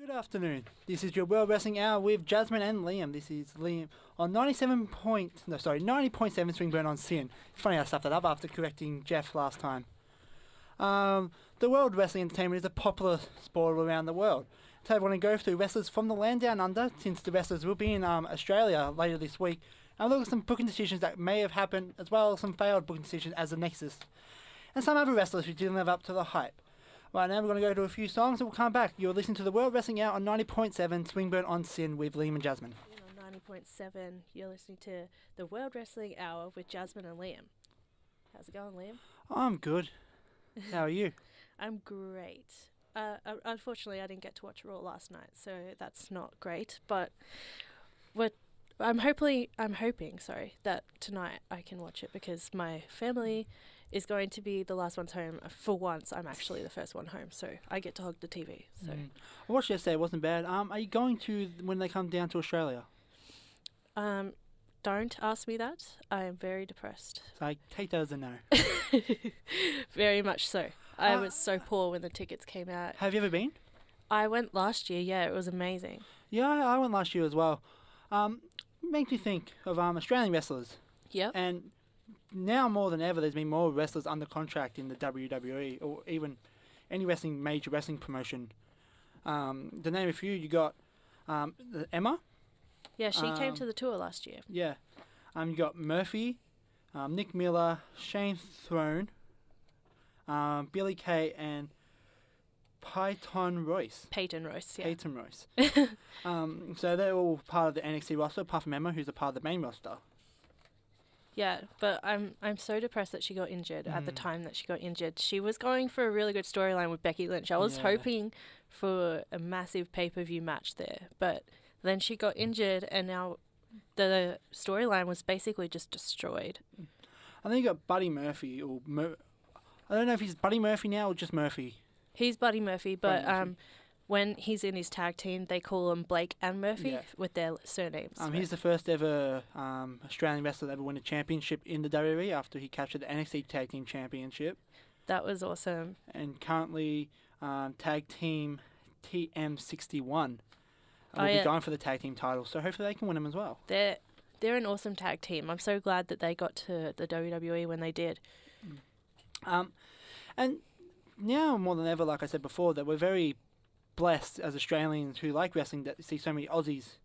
Good afternoon. This is your World Wrestling Hour with Jasmine and Liam. This is Liam on 90.7 Swingburn on Sin. It's funny I stuffed that up after correcting Jeff last time. The World Wrestling Entertainment is a popular sport all around the world. So I want to go through wrestlers from the land down under, since the wrestlers will be in Australia later this week, and look at some booking decisions that may have happened, as well as some failed booking decisions as the Nexus, and some other wrestlers who didn't live up to the hype. Right now we're going to go to a few songs and we'll come back. You're listening to the World Wrestling Hour on 90.7 Swingburn on Sin with Liam and Jasmine. On 90.7, you're listening to the World Wrestling Hour with Jasmine and Liam. How's it going, Liam? I'm good. How are you? I'm great. Unfortunately, I didn't get to watch Raw last night, so that's not great. But I'm hoping that tonight I can watch it because my family is going to be the last ones home. For once, I'm actually the first one home, so I get to hog the TV. So I watched yesterday. It wasn't bad. Are you going to when they come down to Australia? Don't ask me that. I am very depressed. So take that as a no. Very much so. I was so poor when the tickets came out. Have you ever been? I went last year. Yeah, it was amazing. Yeah, I went last year as well. Makes me think of Australian wrestlers. Yep. And now more than ever, there's been more wrestlers under contract in the WWE or even any major wrestling promotion. To name a few, you got Emma. Yeah, she came to the tour last year. Yeah. You got Murphy, Nick Miller, Shane Throne, Billy Kay, and Peyton Royce. Yeah. Peyton Royce. So they're all part of the NXT roster, apart from Emma, who's a part of the main roster. Yeah, but I'm so depressed that she got injured at the time that she got injured. She was going for a really good storyline with Becky Lynch. I was hoping for a massive pay-per-view match there, but then she got injured and now the storyline was basically just destroyed. I think you got Buddy Murphy, I don't know if he's Buddy Murphy now or just Murphy. He's Buddy Murphy, but when he's in his tag team, they call him Blake and Murphy with their surnames. He's the first ever Australian wrestler to ever win a championship in the WWE after he captured the NXT Tag Team Championship. That was awesome. And currently, Tag Team TM61 will be going for the tag team title, so hopefully they can win them as well. They're an awesome tag team. I'm so glad that they got to the WWE when they did. And now more than ever, like I said before, that we're very blessed as Australians who like wrestling that see so many Aussies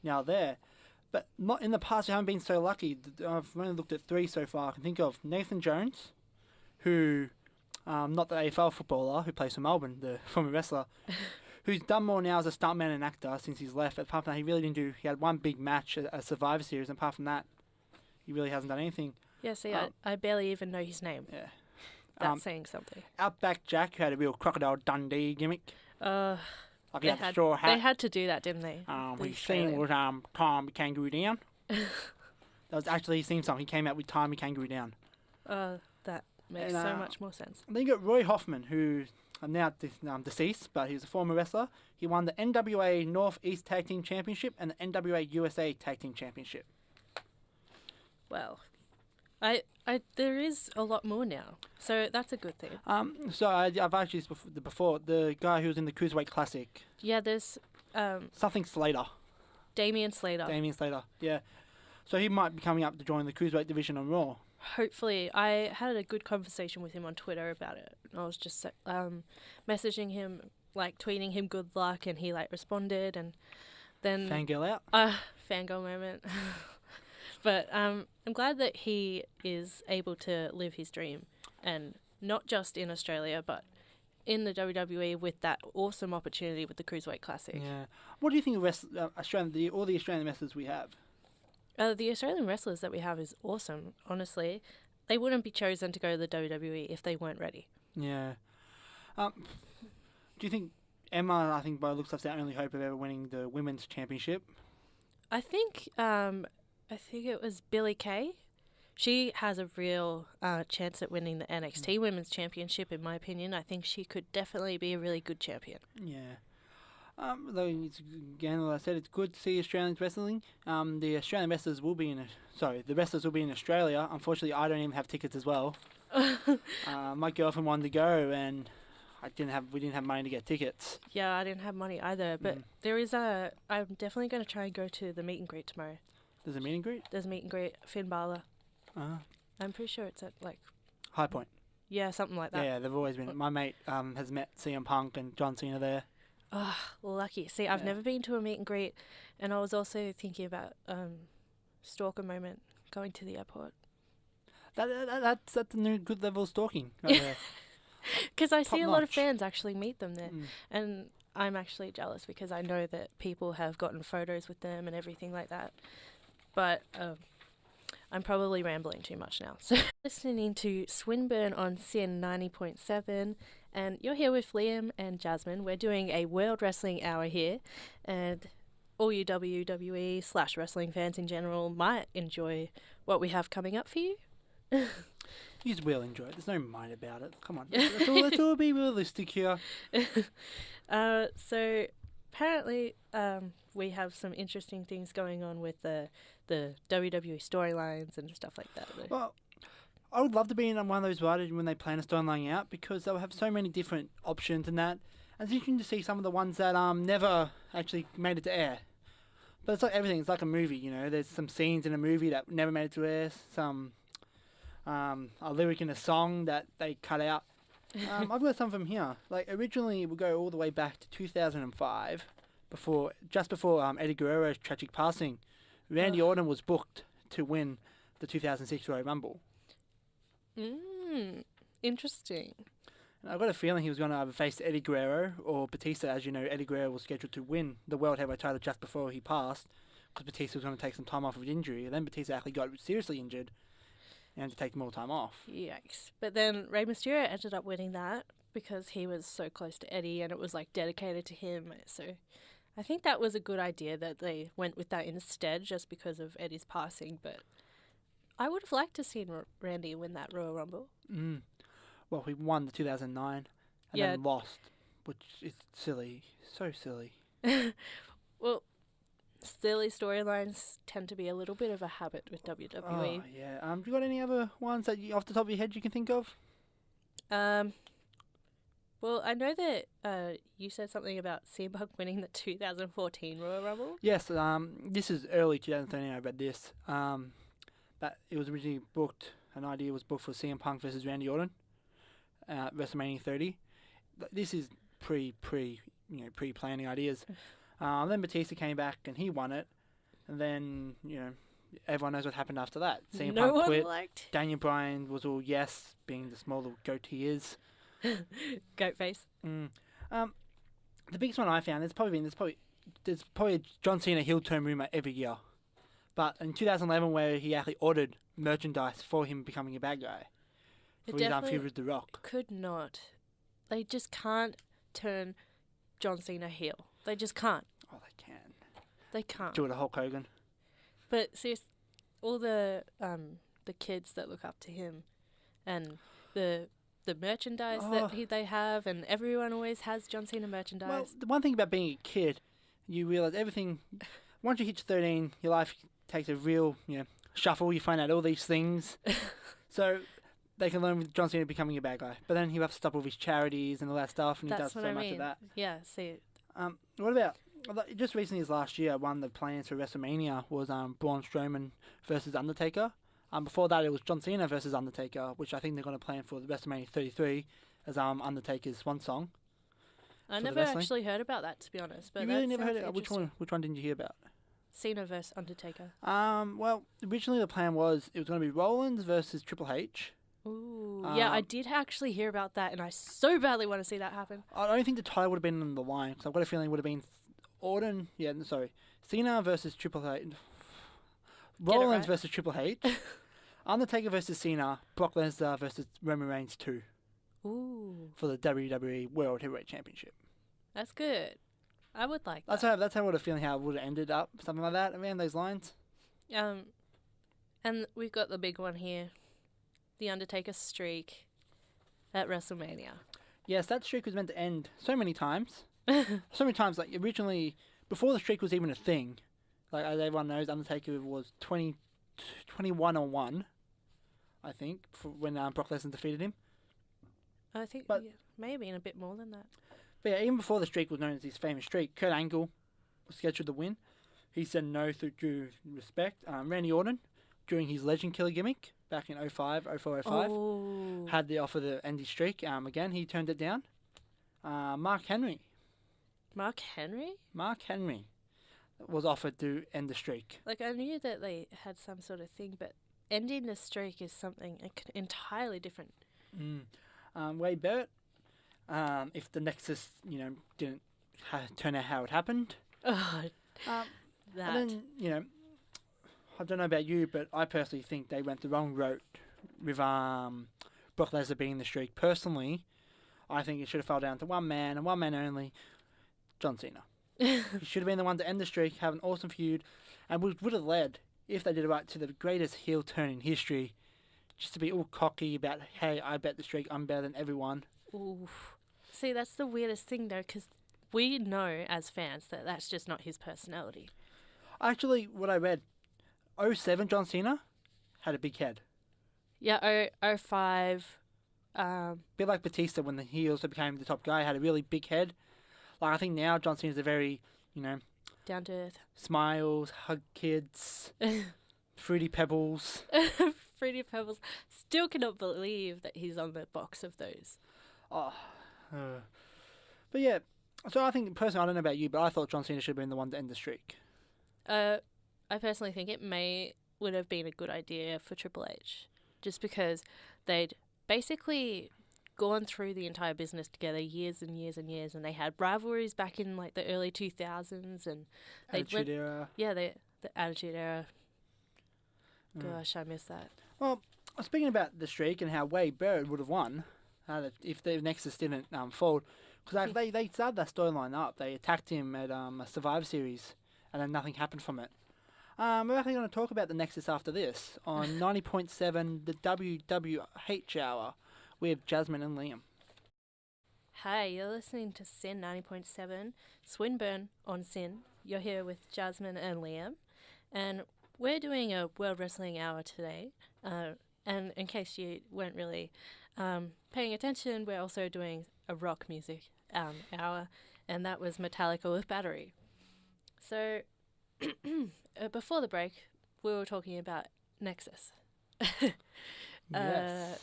now there. But not in the past, we haven't been so lucky. I've only looked at 3 so far. I can think of Nathan Jones, who, not the AFL footballer, who plays for Melbourne, the former wrestler, who's done more now as a stuntman and actor since he's left. But apart from that, he really didn't do... He had one big match at Survivor Series, and apart from that, he really hasn't done anything. Yeah, see, I barely even know his name. Yeah. That's saying something. Outback Jack, who had a real Crocodile Dundee gimmick. They straw hat. They had to do that, didn't they? His theme was Tommy Kangaroo Down. That was actually his theme song. He came out with Tommy Kangaroo Down. That makes so much more sense. Then you got Roy Hoffman, who now deceased, but he was a former wrestler. He won the NWA Northeast Tag Team Championship and the NWA USA Tag Team Championship. Well, there is a lot more now, so that's a good thing. So I've actually before the guy who was in the Cruiserweight Classic. Yeah, there's something Slater. Damian Slater. Yeah. So he might be coming up to join the Cruiserweight division on Raw. Hopefully. I had a good conversation with him on Twitter about it. I was just messaging him, tweeting him good luck, and he responded, and then fangirl out. Fangirl moment. But I'm glad that he is able to live his dream, and not just in Australia, but in the WWE with that awesome opportunity with the Cruiserweight Classic. Yeah. What do you think of all the Australian wrestlers we have? The Australian wrestlers that we have is awesome, honestly. They wouldn't be chosen to go to the WWE if they weren't ready. Yeah. Do you think Emma, by the looks of, the only hope of ever winning the women's championship? I think it was Billy Kay. She has a real chance at winning the NXT Women's Championship, in my opinion. I think she could definitely be a really good champion. Yeah. Though again, like I said, it's good to see Australians wrestling. The Australian wrestlers will be the wrestlers will be in Australia. Unfortunately, I don't even have tickets as well. My girlfriend wanted to go, and we didn't have money to get tickets. Yeah, I didn't have money either, but I'm definitely going to try and go to the meet and greet tomorrow. There's a meet and greet. There's a meet and greet, Finn Balor. Uh, I'm pretty sure it's at High Point. yeah, something like that. Yeah, they've always been. My mate has met CM Punk and John Cena there. Oh, lucky. See, I've Yeah. never been to a meet and greet, and I was also thinking about stalker moment going to the airport. That's a new good level of stalking. Right there. Because I see a lot of Top-notch. fans actually meet them there, Mm. and I'm actually jealous because I know that people have gotten photos with them and everything like that. But I'm probably rambling too much now. So listening to Swinburne on Sin 90.7, and you're here with Liam and Jasmine. We're doing a World Wrestling Hour here, and all you WWE/wrestling fans in general might enjoy what we have coming up for you. You will enjoy it. There's no mind about it. Come on. Let's all be realistic here. So apparently we have some interesting things going on with the WWE storylines and stuff like that. Well, I would love to be in one of those riders when they plan a storyline out because they'll have so many different options and that. And it's interesting to see some of the ones that never actually made it to air. But it's like everything. It's like a movie, you know. There's some scenes in a movie that never made it to air. Some a lyric in a song that they cut out. I've got some from here. Like originally, we'll go all the way back to 2005, just before Eddie Guerrero's tragic passing. Randy Orton was booked to win the 2006 Royal Rumble. Interesting. And I've got a feeling he was going to either face Eddie Guerrero or Batista. As you know, Eddie Guerrero was scheduled to win the World Heavyweight title just before he passed, because Batista was going to take some time off with injury. And then Batista actually got seriously injured and had to take more time off. Yikes. But then Rey Mysterio ended up winning that because he was so close to Eddie and it was like dedicated to him. So I think that was a good idea that they went with that instead just because of Eddie's passing. But I would have liked to see Randy win that Royal Rumble. Well, he won the 2009 and then lost, which is silly. So silly. Well, silly storylines tend to be a little bit of a habit with WWE. Oh, yeah. Do you got any other ones that off the top of your head you can think of? Well, I know that you said something about CM Punk winning the 2014 Royal Rumble. Yes, this is early 2013, I read this. That it was originally booked, an idea was booked for CM Punk versus Randy Orton at WrestleMania 30. This is pre-planning ideas. Then Batista came back and he won it. And then, everyone knows what happened after that. CM No Punk one quit. liked Daniel Bryan was all yes, being the small little goat he is. Goat face. The biggest one I found, there's probably a John Cena heel turn rumor every year. But in 2011, where he actually ordered merchandise for him becoming a bad guy. It For his definitely feud with The Rock. could not. They just can't turn John Cena heel. They just can't. Oh, they can. They can't. Do it to Hulk Hogan. But seriously, all the kids that look up to him, and the merchandise that they have, and everyone always has John Cena merchandise. Well, the one thing about being a kid, you realise everything. Once you hit 13, your life takes a real, shuffle. You find out all these things. So they can learn with John Cena becoming a bad guy. But then he'll have to stop all his charities and all that stuff, and he does That's what so I much mean. of that. Yeah, see. What about, just recently as last year, one of the plans for WrestleMania was Braun Strowman versus Undertaker. Before that, it was John Cena versus Undertaker, which I think they're going to plan for the WrestleMania 33 as Undertaker's swan song. I for the never wrestling. actually heard about that, to be honest. But You really that never heard sounds it? Which interesting. one didn't you hear about? Cena versus Undertaker. Well, originally the plan was it was going to be Rollins versus Triple H. Ooh. Yeah, I did actually hear about that, and I so badly want to see that happen. I don't think the title would have been on the line, because I've got a feeling it would have been Cena versus Triple H. Rollins right. versus Triple H. Undertaker versus Cena. Brock Lesnar versus Roman Reigns 2 Ooh, for the WWE World Heavyweight Championship. that's good. I would like That's that. how I would have feeling how it would have ended up, something like that, around those lines. And we've got the big one here, the Undertaker streak at WrestleMania. Yes, that streak was meant to end so many times. Like originally, before the streak was even a thing, like as everyone knows, Undertaker was 21-1, I think, for when Brock Lesnar defeated him. I think. But yeah. may have been a bit more than that. But yeah, even before the streak was known as his famous streak, Kurt Angle was scheduled to win. He said no through due respect. Randy Orton, during his Legend Killer gimmick back in 05, 04, 05, Oh. had the offer to end his streak. Again, he turned it down. Mark Henry Mark Henry? was offered to end the streak. Like, I knew that they had some sort of thing, but ending the streak is something entirely different. Wade Barrett, if the Nexus, didn't turn out how it happened. Oh, that. And then, I don't know about you, but I personally think they went the wrong route with Brock Lesnar being the streak. Personally, I think it should have fell down to one man and one man only, John Cena. He should have been the one to end the streak, have an awesome feud, and would have led, if they did it right, to the greatest heel turn in history. Just to be all cocky about, hey, I bet the streak, I'm better than everyone. Ooh. See, that's the weirdest thing, though, because we know as fans that that's just not his personality. Actually, what I read, 07 John Cena had a big head. Yeah, 05. Bit like Batista when he also became the top guy, had a really big head. Like, I think now John Cena's a very, Down to earth. smiles, hug kids, Fruity Pebbles. Fruity Pebbles. Still cannot believe that he's on the box of those. But yeah, so I think, personally, I don't know about you, but I thought John Cena should have been the one to end the streak. I personally think it would have been a good idea for Triple H, just because they'd basically gone through the entire business together years and years and years, and they had rivalries back in like the early 2000s, and Attitude Era. Yeah, the Attitude Era. Gosh, I miss that. Well, speaking about the streak and how Wade Barrett would have won if the Nexus didn't fold, because they started that storyline up. They attacked him at a Survivor Series, and then nothing happened from it. We're actually going to talk about the Nexus after this on 90.7, the WWH Hour, with Jasmine and Liam. Hi, you're listening to Sin 90.7, Swinburne on Sin. You're here with Jasmine and Liam, and we're doing a World Wrestling Hour today. And in case you weren't really paying attention, we're also doing a rock music hour, and that was Metallica with Battery. So, before the break, we were talking about Nexus. Yes.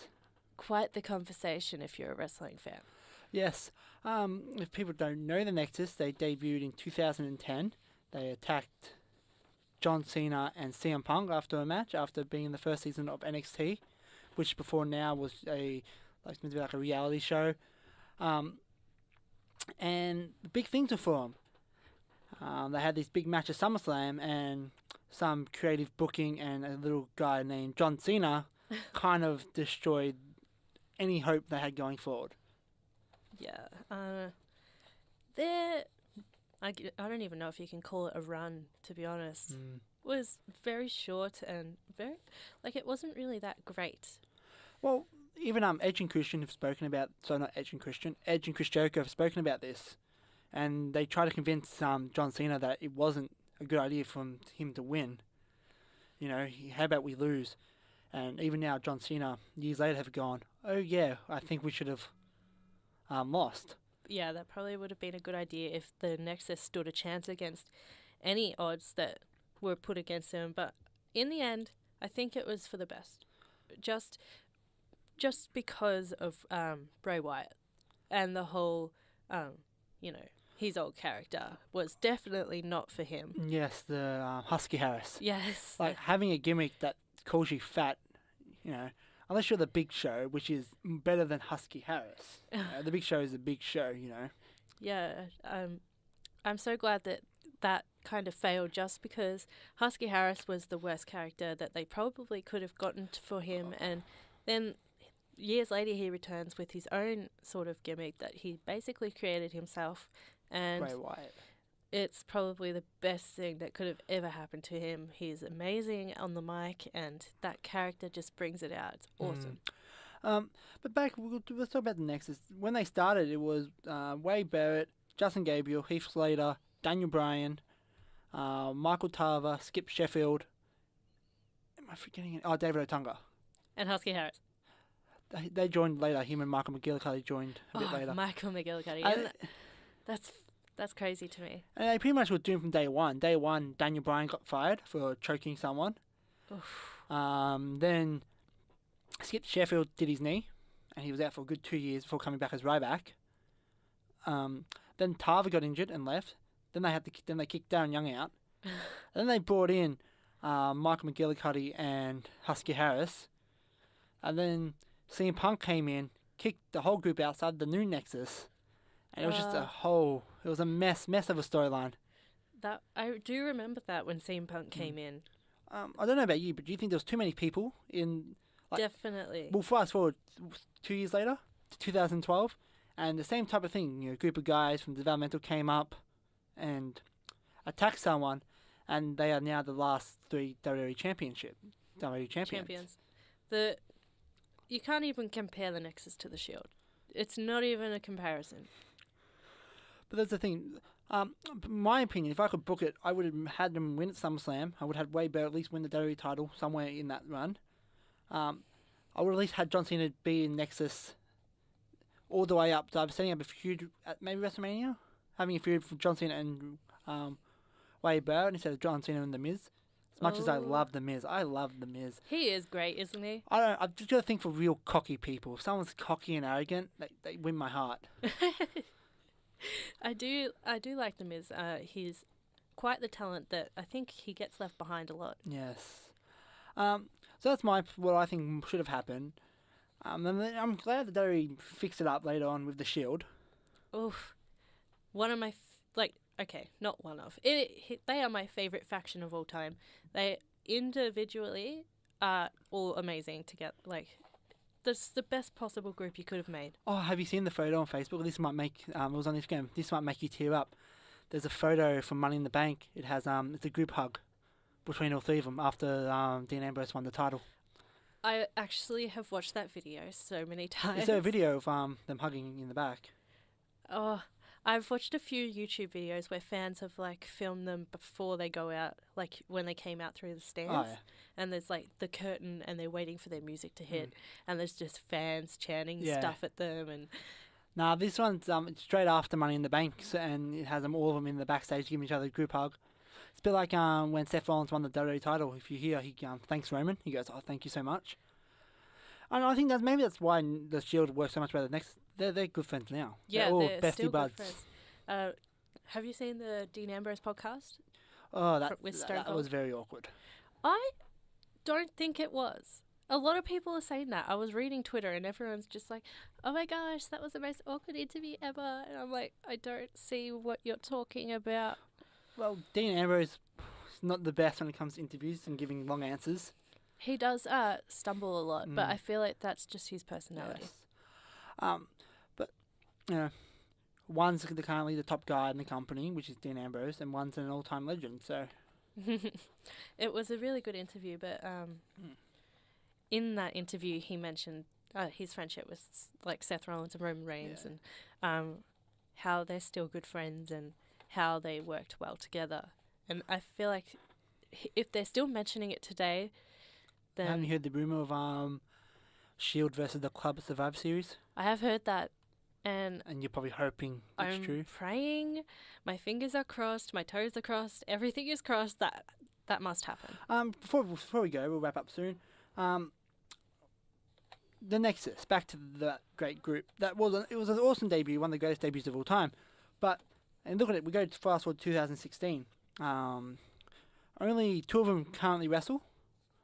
Quite the conversation if you're a wrestling fan. Yes. If people don't know the Nexus, they debuted in 2010. They attacked John Cena and CM Punk after a match, after being in the first season of NXT, which before now was like a reality show. And the big things were for them. They had this big match at SummerSlam, and some creative booking and a little guy named John Cena kind of destroyed any hope they had going forward. Yeah. I don't even know if you can call it a run, to be honest. It was very short and it wasn't really that great. Well, even Edge and Christian have spoken about, not Edge and Christian, Edge and Chris Jericho have spoken about this, and they try to convince John Cena that it wasn't a good idea for him to win. How about we lose? And even now, John Cena, years later, have gone, oh yeah, I think we should have lost. Yeah, that probably would have been a good idea if the Nexus stood a chance against any odds that were put against them. But in the end, I think it was for the best. Just because of Bray Wyatt and the whole, his old character was definitely not for him. Yes, the Husky Harris. Yes. Like, having a gimmick that calls you fat, unless you're the Big Show, which is better than Husky Harris. The Big Show is the Big Show, Yeah, I'm so glad that kind of failed, just because Husky Harris was the worst character that they probably could have gotten for him, and then years later he returns with his own sort of gimmick that he basically created himself, and Bray Wyatt. It's probably the best thing that could have ever happened to him. He's amazing on the mic, and that character just brings it out. It's awesome. But let's talk about the Nexus. When they started, it was Wade Barrett, Justin Gabriel, Heath Slater, Daniel Bryan, Michael Tarver, Skip Sheffield. Am I forgetting it? Oh, David Otunga. And Husky Harris. they joined later. Him and Michael McGillicuddy joined a bit later. Michael McGillicuddy. And, That's crazy to me. and they pretty much were doomed from day one. Day one, Daniel Bryan got fired for choking someone. Oof. Then Skip Sheffield did his knee, and he was out for a good 2 years before coming back as Ryback. Then Tarver got injured and left. Then they kicked Darren Young out. And then they brought in Michael McGillicuddy and Husky Harris. And then CM Punk came in, kicked the whole group outside the new Nexus. And it was just it was a mess of a storyline. That I do remember that when CM Punk came in. I don't know about you, but do you think there was too many people in... Definitely. Well, fast forward 2 years later to 2012, and the same type of thing. You know, a group of guys from developmental came up and attacked someone, and they are now the last 3 WWE champions. You can't even compare the Nexus to the Shield. It's not even a comparison. But that's the thing. In my opinion, if I could book it, I would have had them win at SummerSlam. I would have had Wade Barrett at least win the WWE title somewhere in that run. I would at least had John Cena be in Nexus all the way up. So I'm setting up a feud at maybe WrestleMania, having a feud for John Cena and Wade Barrett instead of John Cena and The Miz. As much as I love The Miz, I love The Miz. He is great, isn't he? I've just got to think for real cocky people. If someone's cocky and arrogant, they win my heart. I do like The Miz. He's quite the talent that I think he gets left behind a lot. Yes. So that's what I think should have happened. And then I'm glad that they fixed it up later on with the Shield. Oof. One of my... okay, not one of. They are my favourite faction of all time. They individually are all amazing to get, that's the best possible group you could have made. Oh, have you seen the photo on Facebook? This might make... it was on Instagram. This might make you tear up. There's a photo from Money in the Bank. It has... it's a group hug between all 3 of them after Dean Ambrose won the title. I actually have watched that video so many times. Is there a video of them hugging in the back? Oh, I've watched a few YouTube videos where fans have filmed them before they go out, when they came out through the stands. Oh, yeah. And there's the curtain and they're waiting for their music to hit, and there's just fans chanting stuff at them. And nah, this one's straight after Money in the Bank, and it has them all of them in the backstage giving each other a group hug. It's a bit like when Seth Rollins won the WWE title. If you hear, he thanks Roman. He goes, "Oh, thank you so much." And I think that's why the Shield works so much better. They're good friends now. Yeah, they're all they're bestie still buds. good friends. Have you seen the Dean Ambrose podcast? Oh, that was very awkward. I don't think it was. A lot of people are saying that. I was reading Twitter and everyone's just like, "Oh my gosh, that was the most awkward interview ever." And I'm like, I don't see what you're talking about. Well, Dean Ambrose is not the best when it comes to interviews and giving long answers. He does stumble a lot, but I feel like that's just his personality. Yes. But, you know, one's currently the top guy in the company, which is Dean Ambrose, and one's an all-time legend, so... It was a really good interview, but in that interview he mentioned his friendship with Seth Rollins and Roman Reigns, and how they're still good friends and how they worked well together. And I feel like if they're still mentioning it today, then... Haven't you heard the rumour of Shield versus the Club Survivor Series? I have heard that, and you're probably hoping it's true? I'm praying, my fingers are crossed, my toes are crossed, everything is crossed, that must happen. Before we go, we'll wrap up soon. The Nexus, back to that great group. It was an awesome debut, one of the greatest debuts of all time. And look at it, we go to fast forward 2016. Only 2 of them currently wrestle.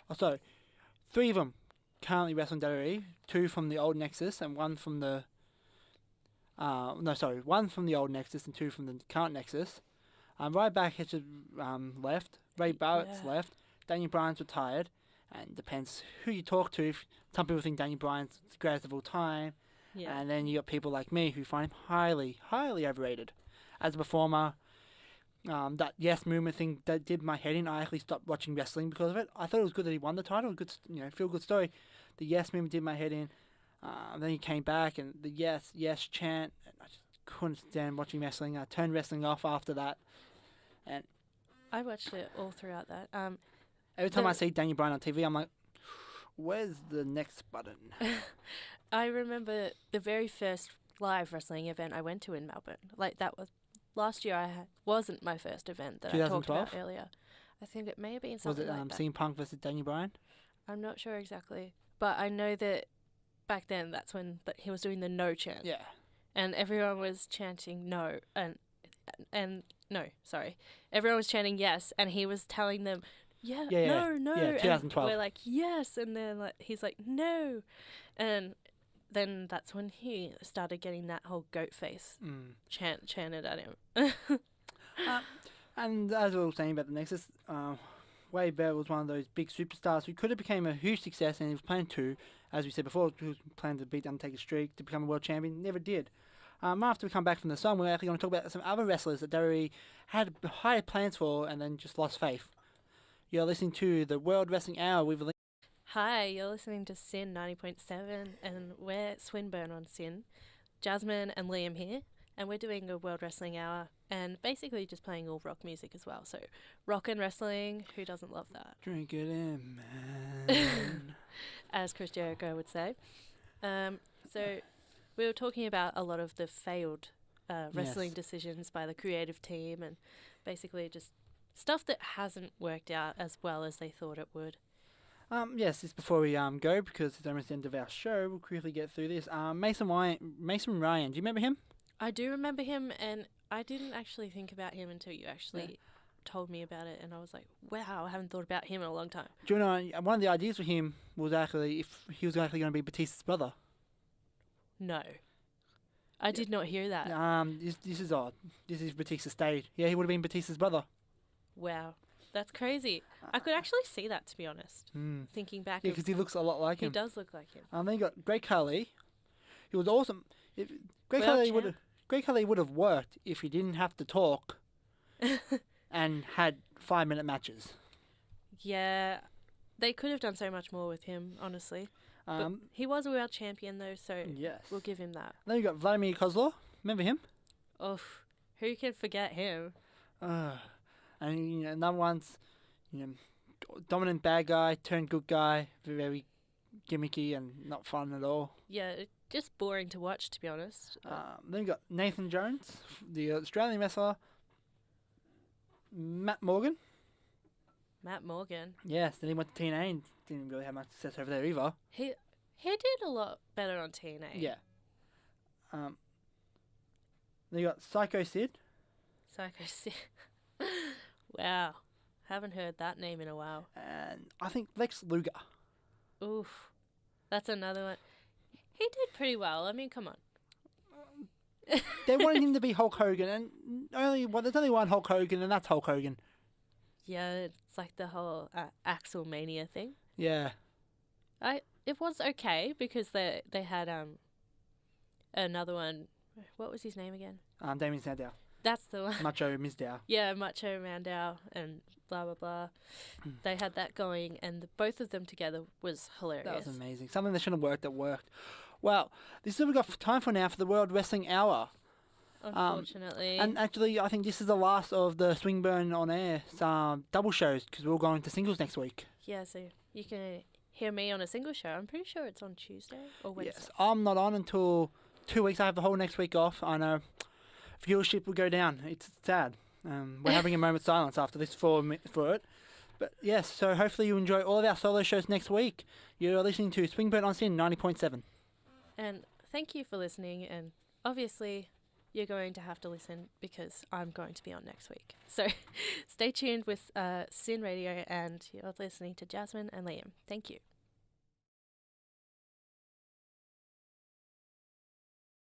Oh, sorry, 3 of them currently wrestle in WWE. 2 from the old Nexus and 1 from the... 1 from the old Nexus and 2 from the current Nexus. Ryback has left. Ray Barrett's left. Daniel Bryan's retired. And depends who you talk to. Some people think Daniel Bryan's the greatest of all time. Yeah. And then you got people like me who find him highly, highly overrated. As a performer, that Yes movement thing that did my head in. I actually stopped watching wrestling because of it. I thought it was good that he won the title. Good, feel good story. The Yes movement did my head in. Then he came back and the yes chant. And I just couldn't stand watching wrestling. I turned wrestling off after that. And I watched it all throughout that. every time I see Daniel Bryan on TV, I'm like, where's the next button? I remember the very first live wrestling event I went to in Melbourne. Like, that was last year. Wasn't my first event that I talked 2012? about earlier. I think it may have been Was something it like that. CM Punk versus Daniel Bryan? I'm not sure exactly, but I know that back then that's when he was doing the no chant, Yeah. and everyone was chanting no, and no, sorry, everyone was chanting yes, and he was telling them, Yeah, no, yeah, 2012. and we're like yes, and then like he's like no, and then that's when he started getting that whole goat face chanted at him. And as we were saying about the Nexus, Wade Barrett was one of those big superstars who could have become a huge success, and he was planning to, as we said before, he was planning to beat Undertaker's streak to become a world champion. Never did. After we come back from the song, we're actually going to talk about some other wrestlers that WWE had high plans for and then just lost faith. You're listening to the World Wrestling Hour with Hi, you're listening to Sin 90.7, and we're Swinburne on Sin. Jasmine and Liam here, and we're doing a World Wrestling Hour, and basically just playing all rock music as well. So, rock and wrestling, who doesn't love that? Drink it in, man. As Chris Jericho would say. So, we were talking about a lot of the failed wrestling decisions by the creative team, and basically just stuff that hasn't worked out as well as they thought it would. Yes, just before we go, because it's almost the end of our show, we'll quickly get through this. Mason Ryan, do you remember him? I do remember him, and I didn't actually think about him until you actually told me about it, and I was like, wow, I haven't thought about him in a long time. Do you know, one of the ideas for him was actually if he was actually going to be Batista's brother. No. I did not hear that. This is odd. This is Batista's stage. Yeah, he would have been Batista's brother. Wow. That's crazy. I could actually see that, to be honest. Thinking back. Yeah, because he looks a lot like him. He does look like him. Then you got Great Khali. He was awesome. Great Khali would have worked if he didn't have to talk and had 5-minute matches. Yeah. They could have done so much more with him, honestly. But he was a world champion, though, so yes, we'll give him that. Then you got Vladimir Kozlov. Remember him? Oof. Who can forget him? And another one's, dominant bad guy turned good guy, very gimmicky and not fun at all. Yeah, just boring to watch, to be honest. Then you got Nathan Jones, the Australian wrestler. Matt Morgan. Matt Morgan. Yes, then he went to TNA and didn't really have much success over there either. He did a lot better on TNA. Yeah. Then you got Psycho Sid. Psycho Sid. Wow. Haven't heard that name in a while. And I think Lex Luger. Oof. That's another one. He did pretty well. I mean, come on. They wanted him to be Hulk Hogan, and there's only one Hulk Hogan, and that's Hulk Hogan. Yeah, it's like the whole Axel Mania thing. Yeah. It was okay because they had another one. What was his name again? Damien Sandow. That's the one. Macho Mizdow. Yeah, Macho Mandow and blah blah blah. They had that going, and both of them together was hilarious. That was amazing. Something that shouldn't have worked that worked. Well, this is what we've got time for now for the World Wrestling Hour. Unfortunately. And actually, I think this is the last of the Swingburn on Air double shows, because we're all going to singles next week. Yeah, so you can hear me on a single show. I'm pretty sure it's on Tuesday or Wednesday. Yes, I'm not on until 2 weeks. I have the whole next week off. I know viewership will go down. It's sad. We're having a moment's silence after this for it. But yes, so hopefully you enjoy all of our solo shows next week. You're listening to Swingburn on Sin 90.7. And thank you for listening. And obviously, you're going to have to listen because I'm going to be on next week. So stay tuned with Sin Radio, and you're listening to Jasmine and Liam. Thank you.